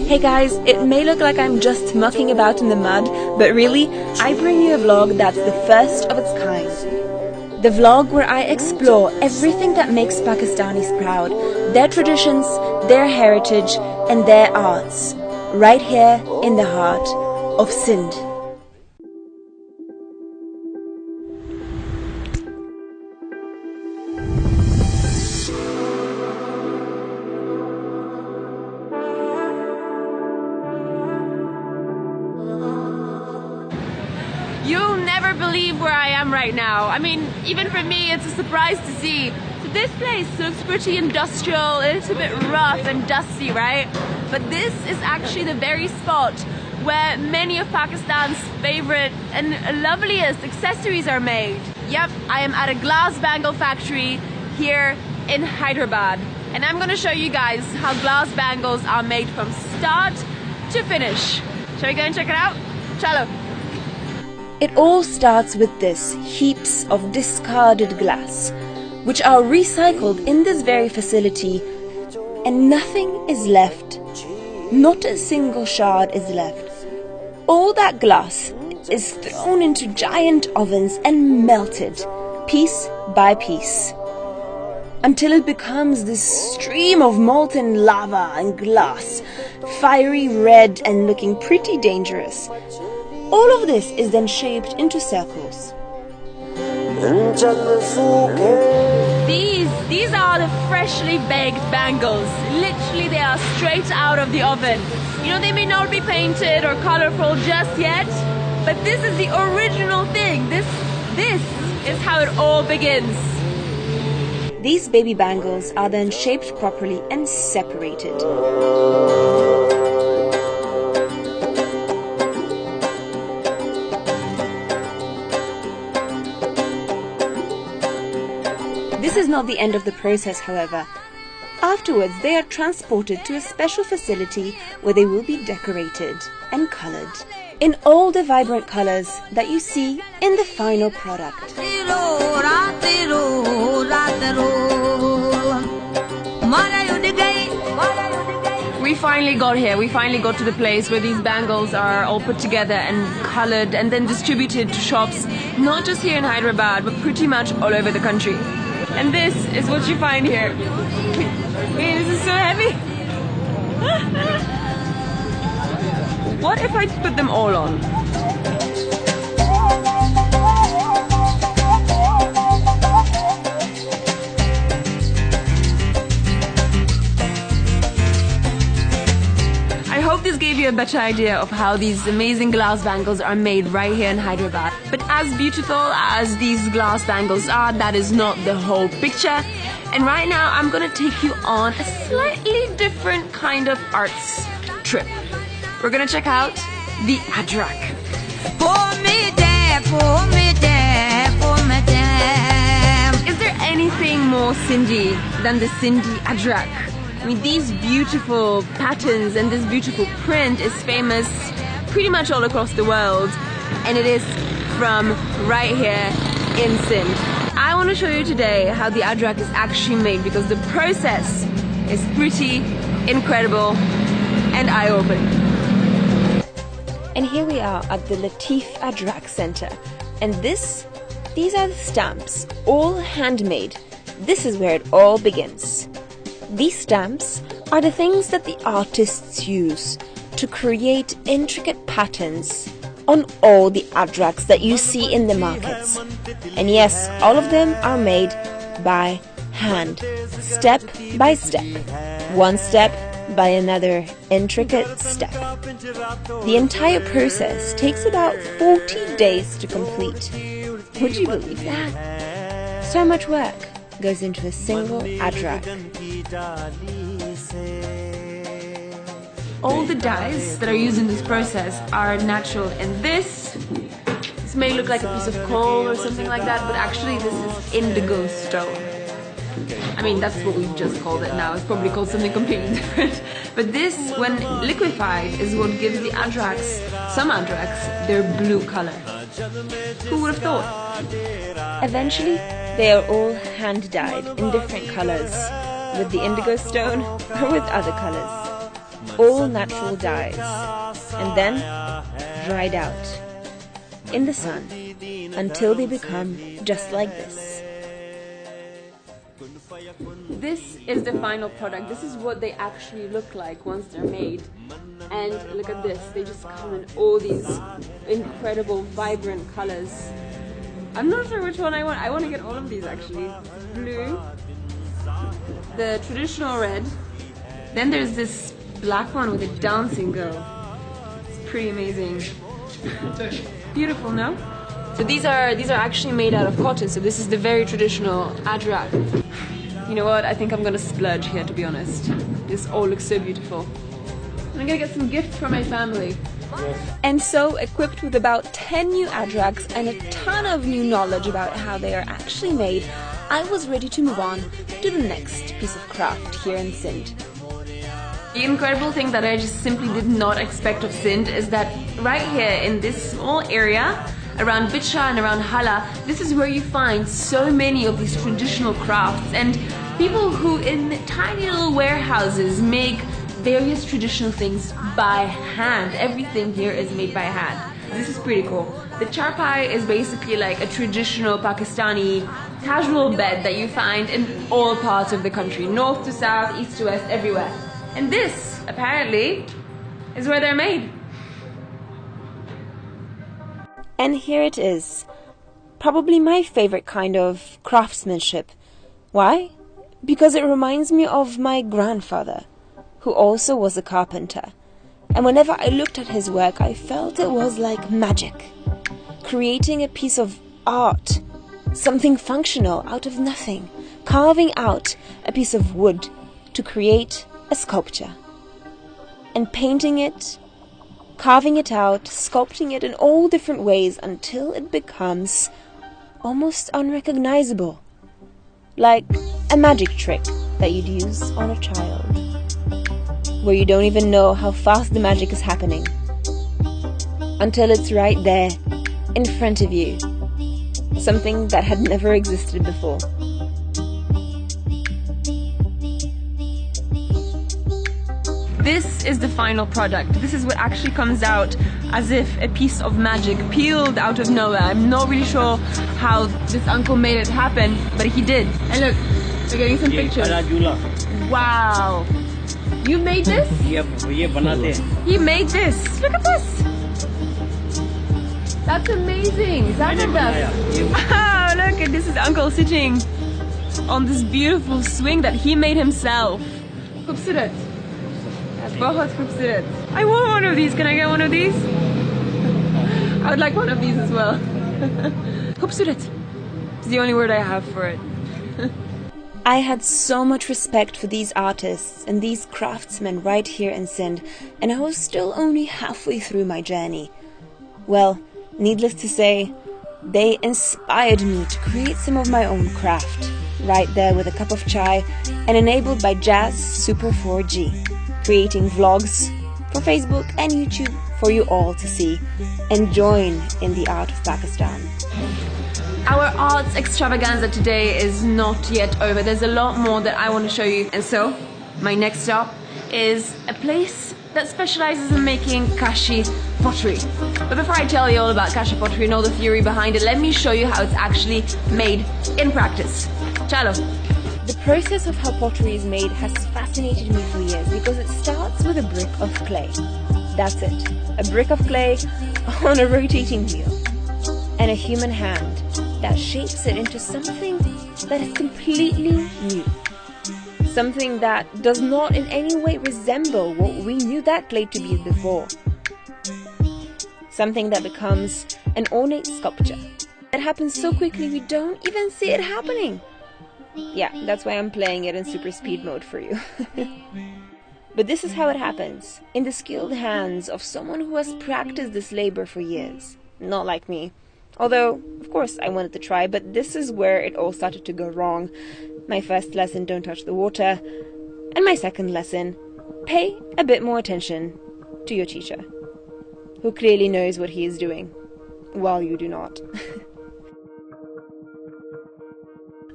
Hey guys, it may look like I'm just mucking about in the mud, but really, I bring you a vlog that's the first of its kind. The vlog where I explore everything that makes Pakistanis proud, their traditions, their heritage, and their arts, right here in the heart of Sindh. You'll never believe where I am right now. I mean, even for me, it's a surprise to see. So this place looks pretty industrial, a little bit rough and dusty, right? But this is actually the very spot where many of Pakistan's favorite and loveliest accessories are made. Yep, I am at a glass bangle factory here in Hyderabad. And I'm gonna show you guys how glass bangles are made from start to finish. Shall we go and check it out? Chalo. It all starts with this, heaps of discarded glass, which are recycled in this very facility, and nothing is left. Not a single shard is left. All that glass is thrown into giant ovens and melted, piece by piece, until it becomes this stream of molten lava and glass, fiery red and looking pretty dangerous. All of this is then shaped into circles. These are the freshly baked bangles. Literally, they are straight out of the oven. You know, they may not be painted or colorful just yet, but this is the original thing. This is how it all begins. These baby bangles are then shaped properly and separated. This is not the end of the process, however. Afterwards, they are transported to a special facility where they will be decorated and colored in all the vibrant colors that you see in the final product. We finally got here. We finally got to the place where these bangles are all put together and colored and then distributed to shops, not just here in Hyderabad, but pretty much all over the country. And this is what you find here. Wait, this is so heavy. What if I put them all on? I hope this gave you a better idea of how these amazing glass bangles are made right here in Hyderabad. But as beautiful as these glass bangles are, that is not the whole picture. And right now I'm gonna take you on a slightly different kind of arts trip. We're gonna check out the adrak. Is there anything more Sindhi than the Sindhi adrak? I mean, these beautiful patterns and this beautiful print is famous pretty much all across the world, and it is from right here in Sindh. I want to show you today how the adrak is actually made, because the process is pretty incredible and eye-opening. And here we are at the Latif Adrak Center, and these are the stamps, all handmade. This is where it all begins. These stamps are the things that the artists use to create intricate patterns on all the adraks that you see in the markets. And yes, all of them are made by hand, step by step, one step by another intricate step. The entire process takes about 40 days to complete. Would you believe that? So much work goes into a single adrak. All the dyes that are used in this process are natural, and this may look like a piece of coal or something like that, but actually this is indigo stone. I mean, that's what we've just called it now. It's probably called something completely different. But this, when liquefied, is what gives the adraks, some adraks, their blue color. Who would have thought? Eventually, they are all hand-dyed in different colors, with the indigo stone or with other colors. all natural dyes, and then dried out in the sun until they become just like this. This is the final product. This is what they actually look like once they're made. And look at this, they just come in all these incredible, vibrant colors. I'm not sure which one I want. I want to get all of these actually. Blue, the traditional red, then there's this black one with a dancing girl. It's pretty amazing. Beautiful, no? So these are actually made out of cotton, so this is the very traditional adrak. You know what, I think I'm gonna splurge here, to be honest. This all looks so beautiful. I'm gonna get some gifts for my family. And so, equipped with about 10 new adraks and a ton of new knowledge about how they are actually made, I was ready to move on to the next piece of craft here in Sindh. The incredible thing that I just simply did not expect of Sindh is that right here in this small area around Bicha and around Hala, this is where you find so many of these traditional crafts and people who in tiny little warehouses make various traditional things by hand. Everything here is made by hand. This is pretty cool. The charpai is basically like a traditional Pakistani casual bed that you find in all parts of the country, north to south, east to west, everywhere. And this, apparently, is where they're made. And here it is, probably my favorite kind of craftsmanship. Why? Because it reminds me of my grandfather, who also was a carpenter. And whenever I looked at his work, I felt it was like magic. Creating a piece of art, something functional out of nothing, carving out a piece of wood to create a sculpture, and painting it, carving it out, sculpting it in all different ways until it becomes almost unrecognizable, like a magic trick that you'd use on a child, where you don't even know how fast the magic is happening until it's right there in front of you, something that had never existed before. This is the final product. This is what actually comes out as if a piece of magic peeled out of nowhere. I'm not really sure how this uncle made it happen, but he did. And look, we're getting some pictures. Wow. You made this? He made this. Look at this. That's amazing. Oh, look, and this is uncle sitting on this beautiful swing that he made himself. Khubsurat. I want one of these. Can I get one of these? I would like one of these as well. Khubsurat. It's the only word I have for it. I had so much respect for these artists and these craftsmen right here in Sindh, and I was still only halfway through my journey. Well, needless to say, they inspired me to create some of my own craft, right there with a cup of chai and enabled by Jazz Super 4G. Creating vlogs for Facebook and YouTube for you all to see and join in the art of Pakistan. Our arts extravaganza today is not yet over. There's a lot more that I want to show you. And so, my next stop is a place that specializes in making kashi pottery. But before I tell you all about kashi pottery and all the theory behind it, let me show you how it's actually made in practice. Chalo. The process of how pottery is made has fascinated me for years because it starts with a brick of clay. That's it. A brick of clay on a rotating wheel. And a human hand that shapes it into something that is completely new. Something that does not in any way resemble what we knew that clay to be before. Something that becomes an ornate sculpture. It happens so quickly we don't even see it happening. Yeah, that's why I'm playing it in super speed mode for you. But this is how it happens, in the skilled hands of someone who has practiced this labor for years. Not like me. Although, of course, I wanted to try, but this is where it all started to go wrong. My first lesson, don't touch the water. And my second lesson, pay a bit more attention to your teacher, who clearly knows what he is doing, while you do not.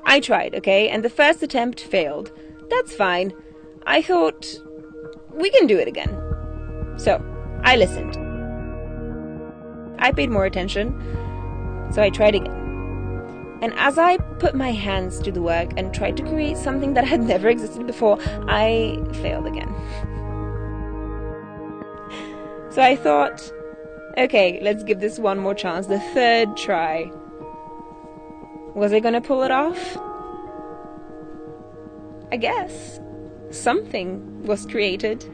I tried, okay, and the first attempt failed. That's fine. I thought, we can do it again. So I listened. I paid more attention, so I tried again. And as I put my hands to the work and tried to create something that had never existed before, I failed again. So I thought, okay, let's give this one more chance, the third try. Was I gonna pull it off? I guess. Something was created.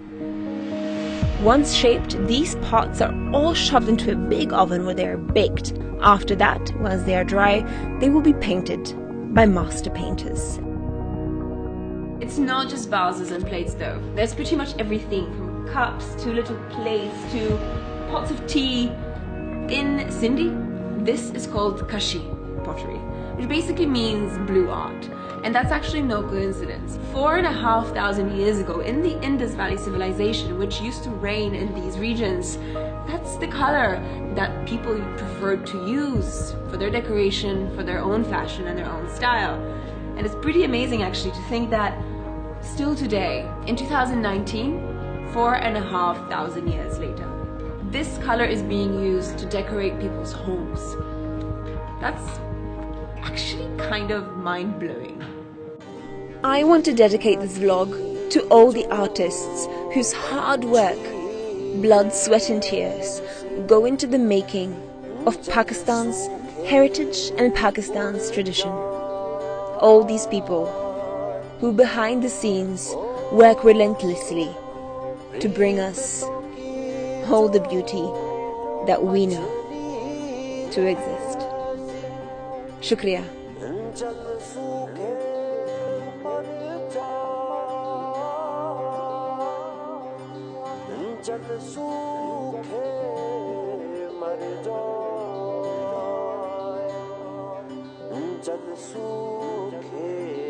Once shaped, these pots are all shoved into a big oven where they are baked. After that, once they are dry, they will be painted by master painters. It's not just vases and plates though. There's pretty much everything from cups to little plates to pots of tea. In Sindhi, this is called kashi pottery, which basically means blue art. And that's actually no coincidence. 4,500 years ago, in the Indus Valley civilization, which used to reign in these regions, that's the color that people preferred to use for their decoration, for their own fashion and their own style. And it's pretty amazing actually to think that still today, in 2019, 4,500 years later, this color is being used to decorate people's homes. That's actually kind of mind-blowing. I want to dedicate this vlog to all the artists whose hard work, blood, sweat and tears go into the making of Pakistan's heritage and Pakistan's tradition. All these people who behind the scenes work relentlessly to bring us all the beauty that we know to exist. Shukriya. जल सूखे मर जाए जल सूखे